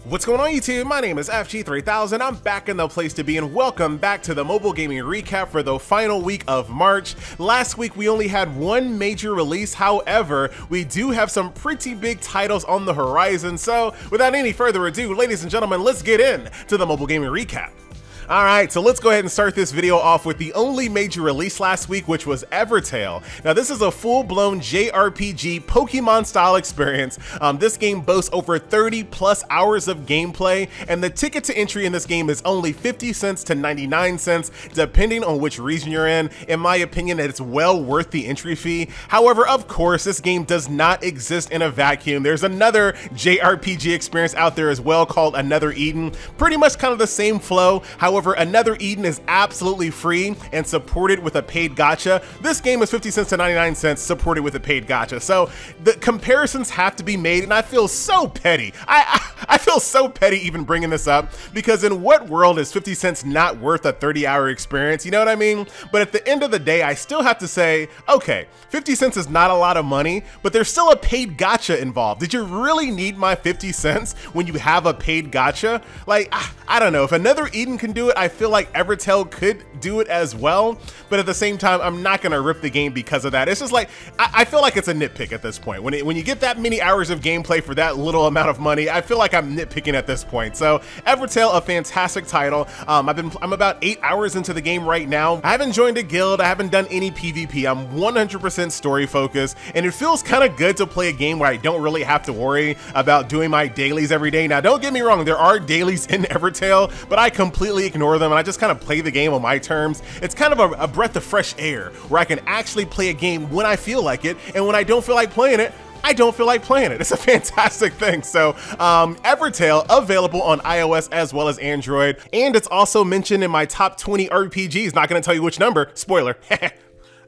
What's going on YouTube? My name is FG3000. I'm back in the place to be and welcome back to the mobile gaming recap for the final week of March. Last week we only had one major release, however, we do have some pretty big titles on the horizon, so without any further ado, ladies and gentlemen, let's get in to the mobile gaming recap. Alright, so let's go ahead and start this video off with the only major release last week, which was Evertale. Now this is a full-blown JRPG Pokemon style experience. This game boasts over 30 plus hours of gameplay, and the ticket to entry in this game is only 50 cents to 99 cents, depending on which region you're in. In my opinion, it's well worth the entry fee. However, of course, this game does not exist in a vacuum. There's another JRPG experience out there as well called Another Eden. Pretty much kind of the same flow. However, Another Eden is absolutely free and supported with a paid gacha. This game is 50 cents to 99 cents supported with a paid gacha. So the comparisons have to be made, and I feel so petty. I feel so petty even bringing this up, because in what world is 50 cents not worth a 30-hour experience? You know what I mean? But at the end of the day, I still have to say, okay, 50 cents is not a lot of money, but there's still a paid gacha involved. Did you really need my 50 cents when you have a paid gacha? Like, I don't know. If Another Eden can do it, I feel like Evertale could do it as well, but at the same time, I'm not gonna rip the game because of that. It's just like, I feel like it's a nitpick at this point. When you get that many hours of gameplay for that little amount of money, I feel like I'm nitpicking at this point. So Evertale, a fantastic title. I'm about 8 hours into the game right now. I haven't joined a guild, I haven't done any PvP. I'm 100% story focused, and it feels kind of good to play a game where I don't really have to worry about doing my dailies every day. Now, don't get me wrong, there are dailies in Evertale, but I completely ignore them, and I just kind of play the game on my terms. It's kind of a breath of fresh air where I can actually play a game when I feel like it, and when I don't feel like playing it, I don't feel like playing it. It's a fantastic thing. So Evertale, available on iOS as well as Android, and it's also mentioned in my top 20 RPGs. Not gonna tell you which number, spoiler.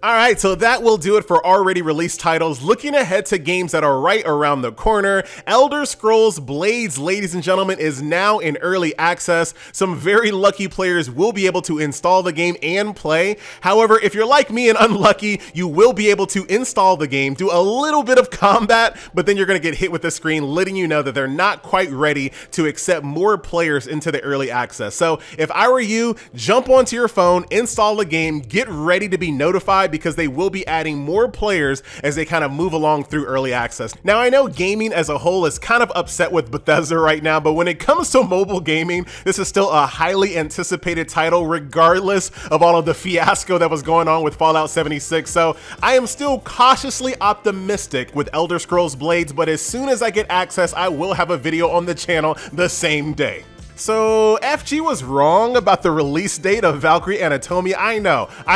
Alright, so that will do it for already released titles. Looking ahead to games that are right around the corner, Elder Scrolls Blades, ladies and gentlemen, is now in early access. Some very lucky players will be able to install the game and play. However, if you're like me and unlucky, you will be able to install the game, do a little bit of combat, but then you're going to get hit with the screen letting you know that they're not quite ready to accept more players into the early access. So if I were you, jump onto your phone, install the game, get ready to be notified, because they will be adding more players as they kind of move along through early access. Now, I know gaming as a whole is kind of upset with Bethesda right now, but when it comes to mobile gaming, this is still a highly anticipated title regardless of all of the fiasco that was going on with Fallout 76. So I am still cautiously optimistic with Elder Scrolls Blades, but as soon as I get access, I will have a video on the channel the same day. So FG was wrong about the release date of VALKYRIE ANATOMIA. I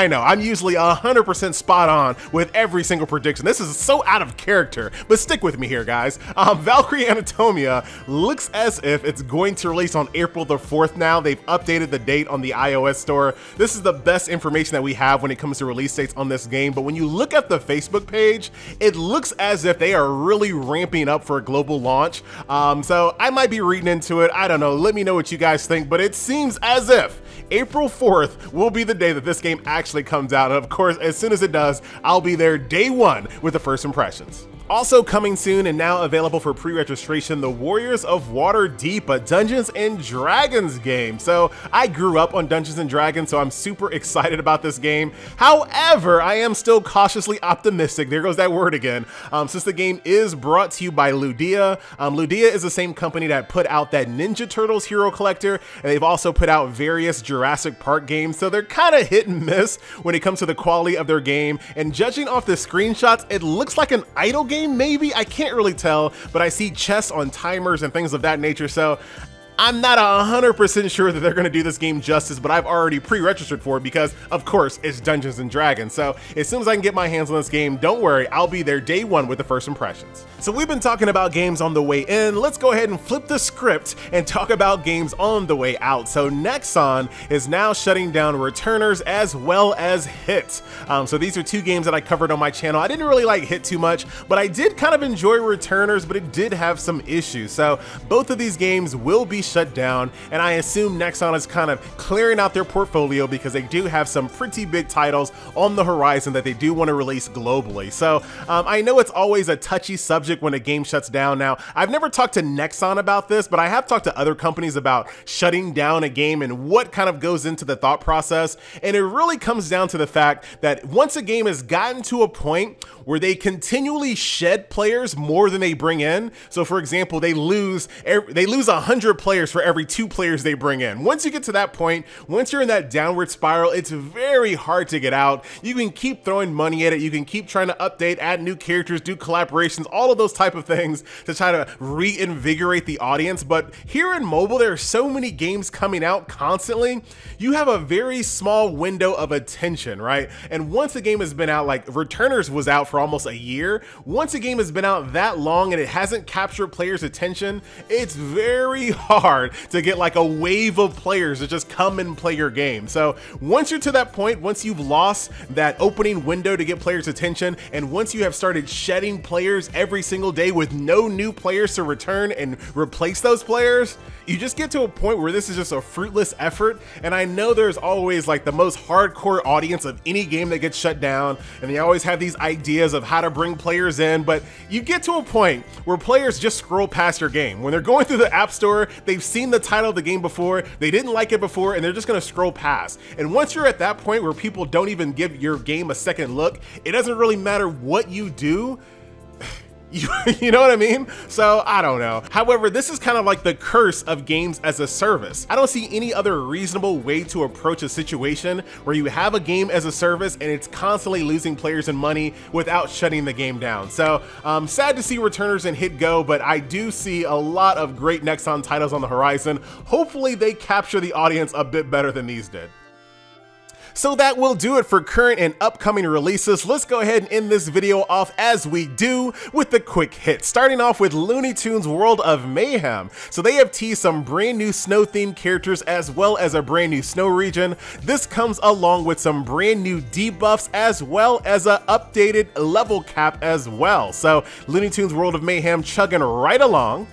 know, I'm usually 100% spot on with every single prediction. This is so out of character, but stick with me here, guys. VALKYRIE ANATOMIA looks as if it's going to release on April the 4th now. They've updated the date on the iOS store. This is the best information that we have when it comes to release dates on this game, but when you look at the Facebook page, it looks as if they are really ramping up for a global launch. So I might be reading into it, I don't know, let me know what you guys think, but it seems as if April 4th will be the day that this game actually comes out, and of course, as soon as it does, I'll be there day one with the first impressions. Also coming soon and now available for pre-registration, the Warriors of Waterdeep, a Dungeons & Dragons game. So I grew up on Dungeons & Dragons, so I'm super excited about this game. However, I am still cautiously optimistic, there goes that word again, since the game is brought to you by Ludia. Ludia is the same company that put out that Ninja Turtles Hero Collector, and they've also put out various Jurassic Park games, so they're kind of hit and miss when it comes to the quality of their game. And judging off the screenshots, it looks like an idle game. Maybe, I can't really tell, but I see chests on timers and things of that nature, so I'm not 100% sure that they're going to do this game justice, but I've already pre-registered for it because, of course, it's Dungeons & Dragons. So as soon as I can get my hands on this game, don't worry, I'll be there day one with the first impressions. So we've been talking about games on the way in. Let's go ahead and flip the script and talk about games on the way out. So Nexon is now shutting down returners as well as Hit. So these are two games that I covered on my channel. I didn't really like Hit too much, but I did kind of enjoy returners, but it did have some issues. So both of these games will be shut down, and I assume Nexon is kind of clearing out their portfolio because they do have some pretty big titles on the horizon that they do want to release globally. So I know it's always a touchy subject when a game shuts down. Now, I've never talked to Nexon about this, but I have talked to other companies about shutting down a game and what kind of goes into the thought process. And it really comes down to the fact that once a game has gotten to a point where they continually shed players more than they bring in. So for example, they lose 100 players for every 2 players they bring in. Once you get to that point, once you're in that downward spiral, it's very hard to get out. You can keep throwing money at it. You can keep trying to update, add new characters, do collaborations, all of those type of things to try to reinvigorate the audience. But here in mobile, there are so many games coming out constantly. You have a very small window of attention, right? And once a game has been out, like Returners was out for almost a year. Once a game has been out that long and it hasn't captured players' attention, it's very hard to get like a wave of players to just come and play your game. So once you're to that point, once you've lost that opening window to get players' attention, and once you have started shedding players every single day with no new players to return and replace those players, you just get to a point where this is just a fruitless effort. And I know there's always like the most hardcore audience of any game that gets shut down, and they always have these ideas of how to bring players in, but you get to a point where players just scroll past your game. When they're going through the app store, they've seen the title of the game before, they didn't like it before, and they're just gonna scroll past. And once you're at that point where people don't even give your game a second look, it doesn't really matter what you do. You know what I mean? So I don't know. However, this is kind of like the curse of games as a service. I don't see any other reasonable way to approach a situation where you have a game as a service and it's constantly losing players and money without shutting the game down. So sad to see Returners and Hit go, but I do see a lot of great Nexon titles on the horizon. Hopefully they capture the audience a bit better than these did. So that will do it for current and upcoming releases. Let's go ahead and end this video off as we do with the quick hits. Starting off with Looney Tunes World of Mayhem. So they have teased some brand new snow themed characters as well as a brand new snow region. This comes along with some brand new debuffs as well as an updated level cap as well. So Looney Tunes World of Mayhem chugging right along.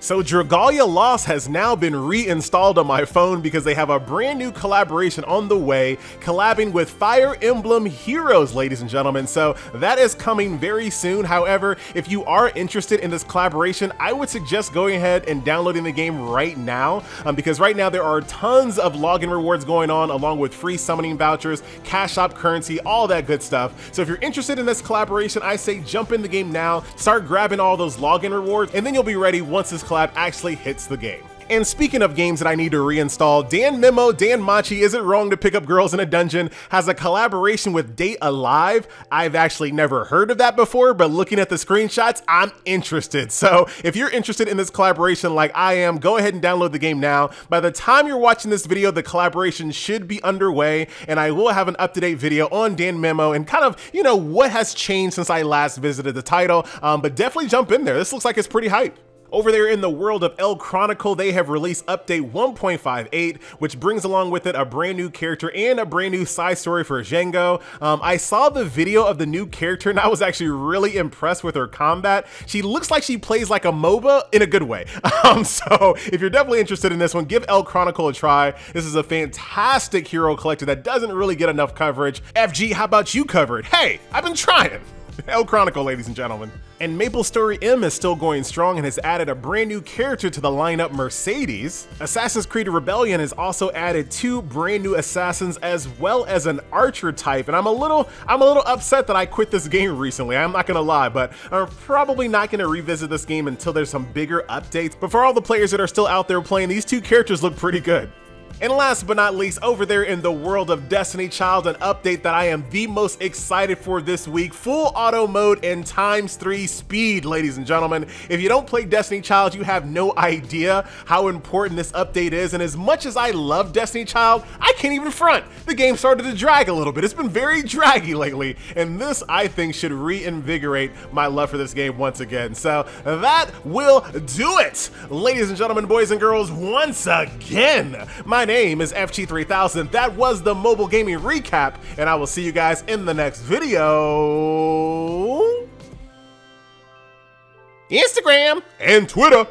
So Dragalia Lost has now been reinstalled on my phone because they have a brand new collaboration on the way, collabing with Fire Emblem Heroes, ladies and gentlemen. So that is coming very soon. However, if you are interested in this collaboration, I would suggest going ahead and downloading the game right now, because right now there are tons of login rewards going on, along with free summoning vouchers, cash shop currency, all that good stuff. So if you're interested in this collaboration, I say jump in the game now, start grabbing all those login rewards, and then you'll be ready once this collab actually hits the game. And speaking of games that I need to reinstall, Dan Machi Is It Wrong to Pick Up Girls in a Dungeon has a collaboration with Date Alive. I've actually never heard of that before, but looking at the screenshots, I'm interested. So if you're interested in this collaboration like I am, go ahead and download the game now. By the time you're watching this video, the collaboration should be underway, and I will have an up-to-date video on Dan Memo and kind of, you know, what has changed since I last visited the title, but definitely jump in there. This looks like it's pretty hype. Over there in the world of El Chronicle, they have released update 1.58, which brings along with it a brand new character and a brand new side story for Django. I saw the video of the new character and I was actually really impressed with her combat. She looks like she plays like a MOBA in a good way. So if you're definitely interested in this one, give El Chronicle a try. This is a fantastic hero collector that doesn't really get enough coverage. FG, how about you cover it? Hey, I've been trying. El Chronicle, ladies and gentlemen. And Maple Story M is still going strong and has added a brand new character to the lineup, Mercedes. Assassin's Creed Rebellion has also added 2 brand new assassins as well as an archer type. And I'm a little upset that I quit this game recently. I'm not gonna lie, but I'm probably not gonna revisit this game until there's some bigger updates. But for all the players that are still out there playing, these 2 characters look pretty good. And last but not least, over there in the world of Destiny Child, an update that I am the most excited for this week: full auto mode and ×3 speed, ladies and gentlemen. If you don't play Destiny Child, you have no idea how important this update is. And as much as I love Destiny Child, I can't even front. The game started to drag a little bit. It's been very draggy lately. And this, I think, should reinvigorate my love for this game once again. So that will do it, ladies and gentlemen, boys and girls, once again. My name is FG3000. That was the mobile gaming recap, and I will see you guys in the next video. Instagram and Twitter.